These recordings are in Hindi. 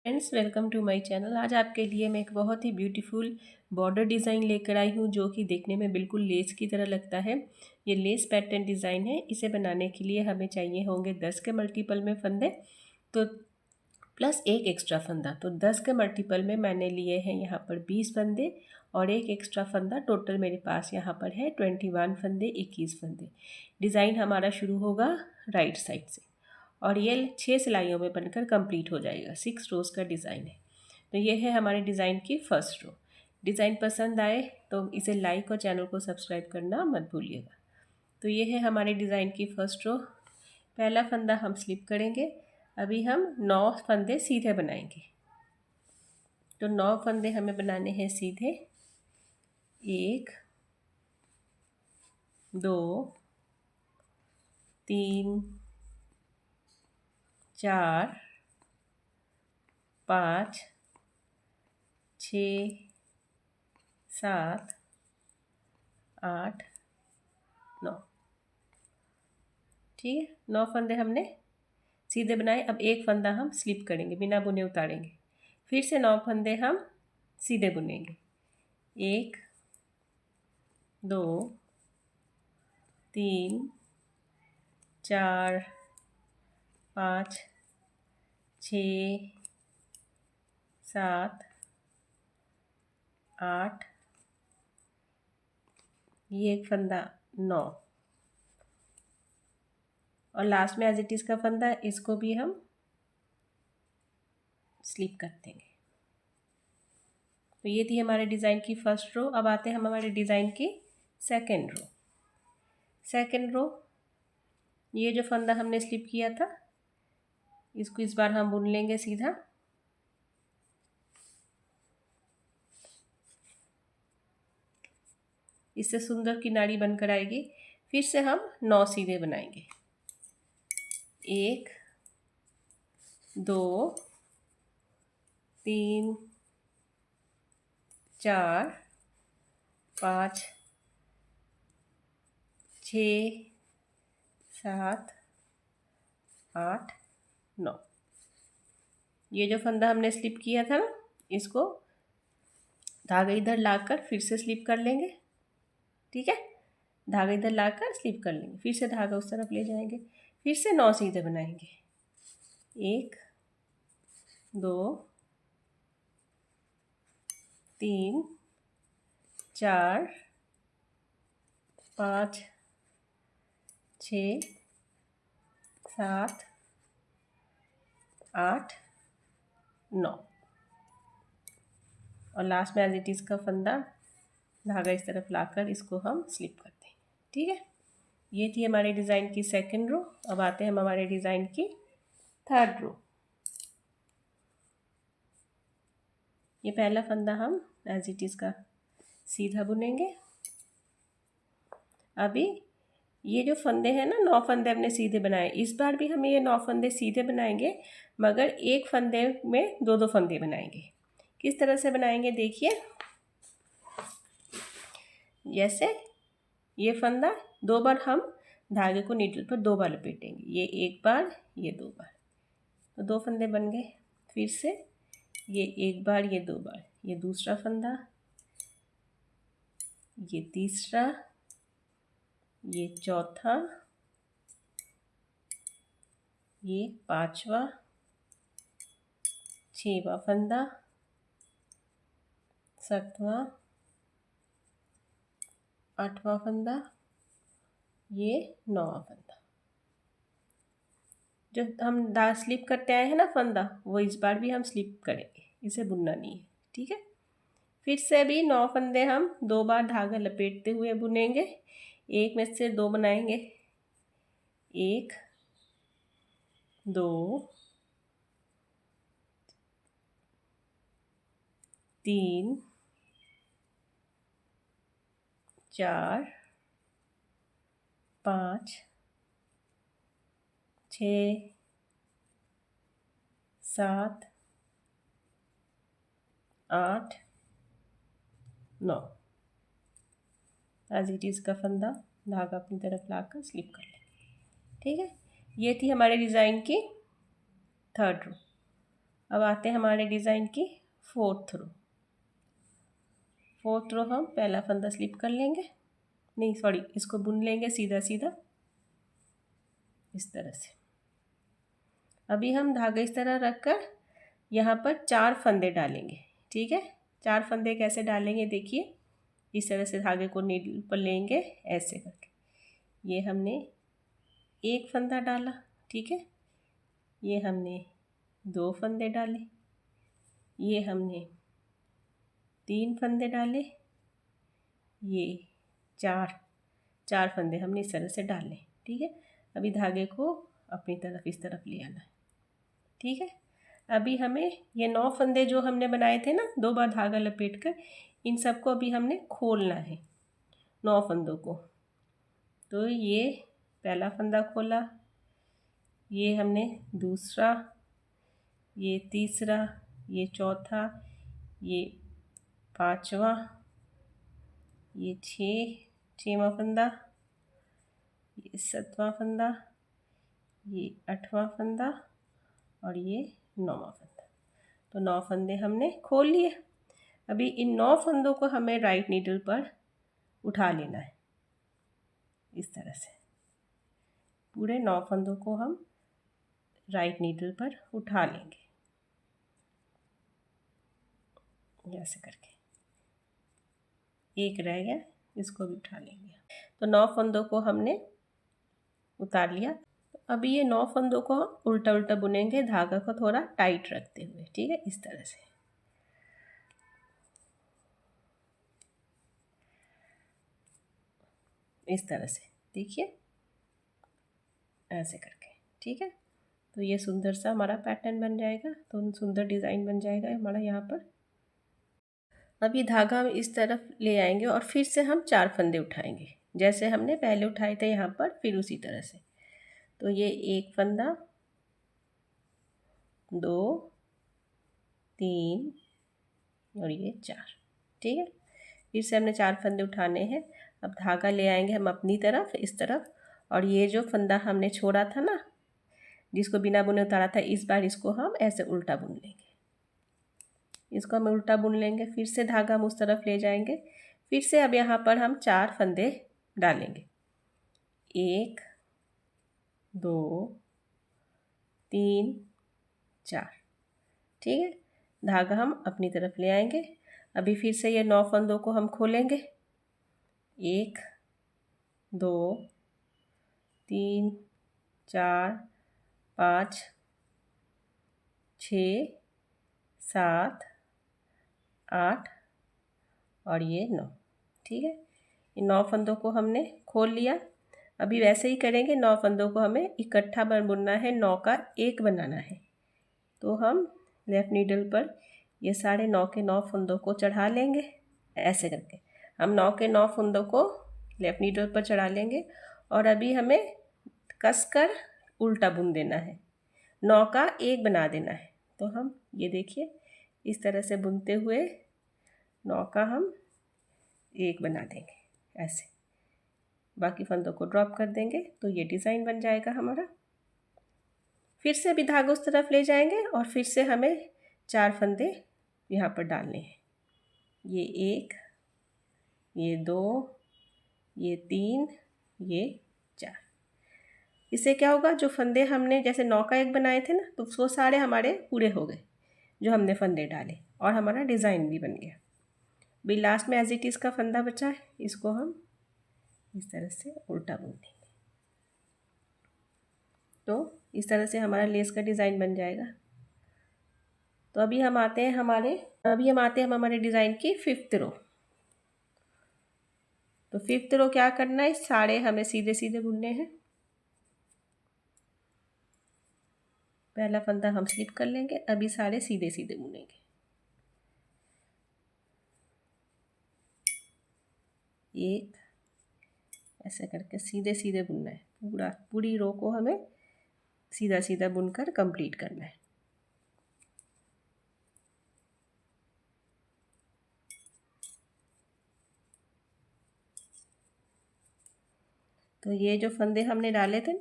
Friends, welcome to my channel. आज आपके लिए मैं एक बहुत ही ब्यूटीफुल बॉर्डर डिज़ाइन लेकर आई हूँ जो कि देखने में बिल्कुल लेस की तरह लगता है। ये लेस पैटर्न डिज़ाइन है। इसे बनाने के लिए हमें चाहिए होंगे 10 के मल्टीपल में फंदे, तो प्लस एक एक्स्ट्रा फंदा। तो 10 के मल्टीपल में मैंने लिए हैं यहाँ पर 20 फंदे और एक एक्स्ट्रा फंदा। टोटल मेरे पास यहाँ पर है 21 फंदे, 21 फंदे। डिज़ाइन हमारा शुरू होगा राइट साइड से और ये 6 सिलाइयों में बनकर कंप्लीट हो जाएगा। 6 रोज़ का डिज़ाइन है। तो ये है हमारे डिज़ाइन की फर्स्ट रो। डिज़ाइन पसंद आए तो इसे लाइक और चैनल को सब्सक्राइब करना मत भूलिएगा। तो ये है हमारे डिज़ाइन की फर्स्ट रो। पहला फंदा हम स्लिप करेंगे। अभी हम 9 फंदे सीधे बनाएंगे। तो 9 फंदे हमें बनाने हैं सीधे। 1 2 3 4 5 6 7 8 9। ठीक है, 9 फंदे हमने सीधे बनाए। अब एक फंदा हम स्लिप करेंगे, बिना बुने उतारेंगे। फिर से 9 फंदे हम सीधे बुनेंगे। 1 2 3 4 5 6 7 8, ये एक फंदा 9 और लास्ट में एज इट इज़ का फंदा, इसको भी हम स्लिप कर देंगे। तो ये थी हमारे डिज़ाइन की फर्स्ट रो। अब आते हैं हम हमारे डिज़ाइन की सेकेंड रो। सेकेंड रो, ये जो फंदा हमने स्लिप किया था इसको इस बार हम बुन लेंगे सीधा। इससे सुंदर किनारी बनकर आएगी। फिर से हम 9 सीधे बनाएंगे। 1 2 3 4 5 6 7 8 9। ये जो फंदा हमने स्लिप किया था ना, इसको धागा इधर लाकर फिर से स्लिप कर लेंगे। ठीक है, धागा इधर लाकर स्लिप कर लेंगे, फिर से धागा उस तरफ ले जाएंगे, फिर से 9 सीधे बनाएंगे। 1 2 3 4 5 6 7 8 9 और लास्ट में एज इट इज़ का फंदा धागा इस तरफ लाकर इसको हम स्लिप करते हैं। ठीक है, ये थी हमारे डिज़ाइन की सेकंड रो। अब आते हैं हम हमारे डिज़ाइन की थर्ड रो। ये पहला फंदा हम एज इट इज़ का सीधा बुनेंगे। अभी ये जो फंदे हैं ना, 9 फंदे हमने सीधे बनाए, इस बार भी हम ये 9 फंदे सीधे बनाएंगे, मगर एक फंदे में 2-2 फंदे बनाएंगे। किस तरह से बनाएंगे देखिए। जैसे ये फंदा 2 बार हम धागे को नीडल पर 2 बार लपेटेंगे। ये 1 बार, ये 2 बार, तो 2 फंदे बन गए। फिर से ये 1 बार, ये 2 बार, ये दूसरा फंदा, ये तीसरा, ये चौथा, ये 5वां, 6वां फंदा, 7वां, 8वां फंदा, ये 9वां फंदा। जो हम स्लिप करते आए हैं ना फंदा, वो इस बार भी हम स्लिप करेंगे, इसे बुनना नहीं है। ठीक है, फिर से भी 9 फंदे हम 2 बार धागा लपेटते हुए बुनेंगे। एक में से 2 बनाएंगे। 1 2 3 4 5 6 7 8 9। एज इट इज़ का फंदा धागा अपनी तरफ लाकर स्लिप कर लेंगे। ठीक है, ये थी हमारे डिज़ाइन की थर्ड रो। अब आते हैं हमारे डिज़ाइन की फोर्थ रो हम पहला फंदा स्लिप कर लेंगे, नहीं सॉरी, इसको बुन लेंगे सीधा सीधा इस तरह से। अभी हम धागा इस तरह रखकर यहाँ पर 4 फंदे डालेंगे। ठीक है, 4 फंदे कैसे डालेंगे देखिए, इस तरह से धागे को नीडल पर लेंगे ऐसे करके। ये हमने एक फंदा डाला, ठीक है, ये हमने 2 फंदे डाले, ये हमने 3 फंदे डाले, ये 4 फंदे हमने इस तरह से डाले। ठीक है, अभी धागे को अपनी तरफ इस तरफ ले आना है। ठीक है, अभी हमें ये 9 फंदे जो हमने बनाए थे ना 2 बार धागा लपेट कर, इन सबको अभी हमने खोलना है 9 फंदों को। तो ये पहला फंदा खोला, ये हमने दूसरा, ये तीसरा, ये चौथा, ये पांचवा, ये छठवां फंदा, ये 7वां फंदा, ये 8वां फंदा और ये 9वां फंदा। तो 9 फंदे हमने खोल लिए। अभी इन 9 फंदों को हमें राइट नीडल पर उठा लेना है इस तरह से। पूरे 9 फंदों को हम राइट नीडल पर उठा लेंगे ऐसे करके। एक रह गया, इसको भी उठा लेंगे। तो 9 फंदों को हमने उतार लिया। अभी ये 9 फंदों को उल्टा उल्टा बुनेंगे, धागा को थोड़ा टाइट रखते हुए। ठीक है, इस तरह से। इस तरह से देखिए, ऐसे करके। ठीक है, तो ये सुंदर सा हमारा पैटर्न बन जाएगा, तो सुंदर डिज़ाइन बन जाएगा हमारा यहाँ पर। अब ये धागा हम इस तरफ ले आएंगे और फिर से हम 4 फंदे उठाएंगे, जैसे हमने पहले उठाए थे यहाँ पर, फिर उसी तरह से। तो ये 1 फंदा, 2, 3 और ये 4। ठीक है, फिर से हमने 4 फंदे उठाने हैं। अब धागा ले आएंगे हम अपनी तरफ इस तरफ, और ये जो फंदा हमने छोड़ा था ना, जिसको बिना बुने उतारा था, इस बार इसको हम ऐसे उल्टा बुन लेंगे। इसको हम उल्टा बुन लेंगे, फिर से धागा हम उस तरफ ले जाएंगे। फिर से अब यहाँ पर हम 4 फंदे डालेंगे, 1, 2, 3, 4। ठीक है, धागा हम अपनी तरफ ले आएंगे। अभी फिर से ये 9 फंदों को हम खोलेंगे, 1, 2, 3, 4, 5, 6, 7, 8 और ये 9। ठीक है, इन 9 फंदों को हमने खोल लिया। अभी वैसे ही करेंगे, 9 फंदों को हमें इकट्ठा बुनना है, 9 का 1 बनाना है। तो हम लेफ़्ट नीडल पर ये साढ़े 9 के 9 फंदों को चढ़ा लेंगे ऐसे करके। हम 9 के 9 फंदों को लेफ़्ट नीडल पर चढ़ा लेंगे और अभी हमें कसकर उल्टा बुन देना है, 9 का 1 बना देना है। तो हम ये देखिए इस तरह से बुनते हुए 9 का हम 1 बना देंगे ऐसे, बाकी फंदों को ड्रॉप कर देंगे। तो ये डिज़ाइन बन जाएगा हमारा। फिर से अभी धागा उस तरफ ले जाएंगे और फिर से हमें 4 फंदे यहाँ पर डालने हैं, ये 1, ये 2, ये 3, ये 4। इससे क्या होगा, जो फंदे हमने जैसे 9 का 1 बनाए थे ना, तो वो सारे हमारे पूरे हो गए जो हमने फंदे डाले, और हमारा डिज़ाइन भी बन गया। भी लास्ट में एज इट इज़ का फंदा बचा है, इसको हम इस तरह से उल्टा बुन देंगे। तो इस तरह से हमारा लेस का डिज़ाइन बन जाएगा। तो अभी हम आते हैं हमारे डिज़ाइन की 5th रो। तो 5th रो क्या करना है, सारे हमें सीधे सीधे बुनने हैं। पहला फंदा हम स्लिप कर लेंगे, अभी सारे सीधे सीधे बुनेंगे। एक ऐसे करके सीधे सीधे बुनना है, पूरी रो को हमें सीधा सीधा बुनकर कंप्लीट करना है। तो ये जो फंदे हमने डाले थे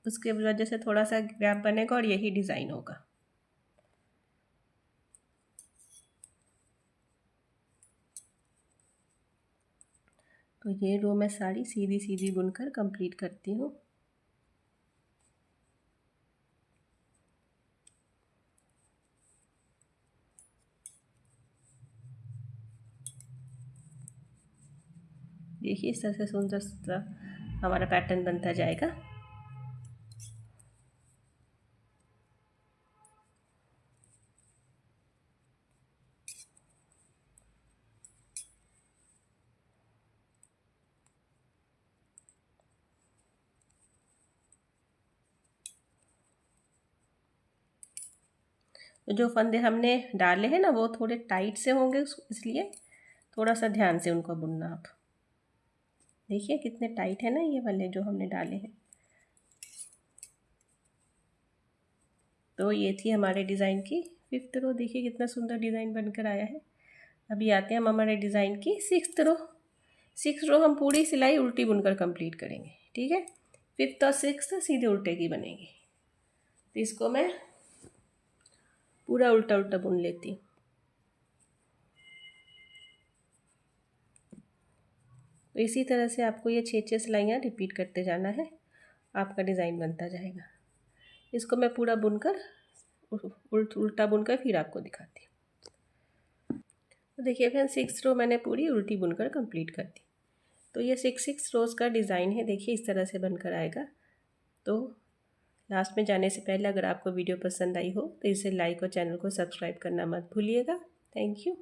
उसके वजह से थोड़ा सा गैप बनेगा और यही डिज़ाइन होगा। तो ये रो मैं सारी सीधी सीधी बुनकर कंप्लीट करती हूँ। देखिए इस तरह से सुंदर सा हमारा पैटर्न बनता जाएगा। तो जो फंदे हमने डाले हैं ना वो थोड़े टाइट से होंगे, इसलिए थोड़ा सा ध्यान से उनको बुनना आप। देखिए कितने टाइट है ना ये वाले जो हमने डाले हैं। तो ये थी हमारे डिज़ाइन की 5th रो। देखिए कितना सुंदर डिज़ाइन बनकर आया है। अभी आते हैं हम हमारे डिज़ाइन की 6th रो। 6th रो हम पूरी सिलाई उल्टी बुनकर कंप्लीट करेंगे, ठीक है। 5th और 6th सीधे उल्टे की बनेगी। तो इसको मैं पूरा उल्टा उल्टा बुन लेती हूँ। तो इसी तरह से आपको ये 6 सिलाइयाँ रिपीट करते जाना है, आपका डिज़ाइन बनता जाएगा। इसको मैं पूरा बुनकर उल्टा बुनकर फिर आपको दिखाती हूँ। तो देखिए फ्रेंड्स 6 रो मैंने पूरी उल्टी बुनकर कंप्लीट कर दी। तो ये 6 रोज़ का डिज़ाइन है। देखिए इस तरह से बनकर आएगा। तो लास्ट में जाने से पहले अगर आपको वीडियो पसंद आई हो तो इसे लाइक और चैनल को सब्सक्राइब करना मत भूलिएगा। Thank you.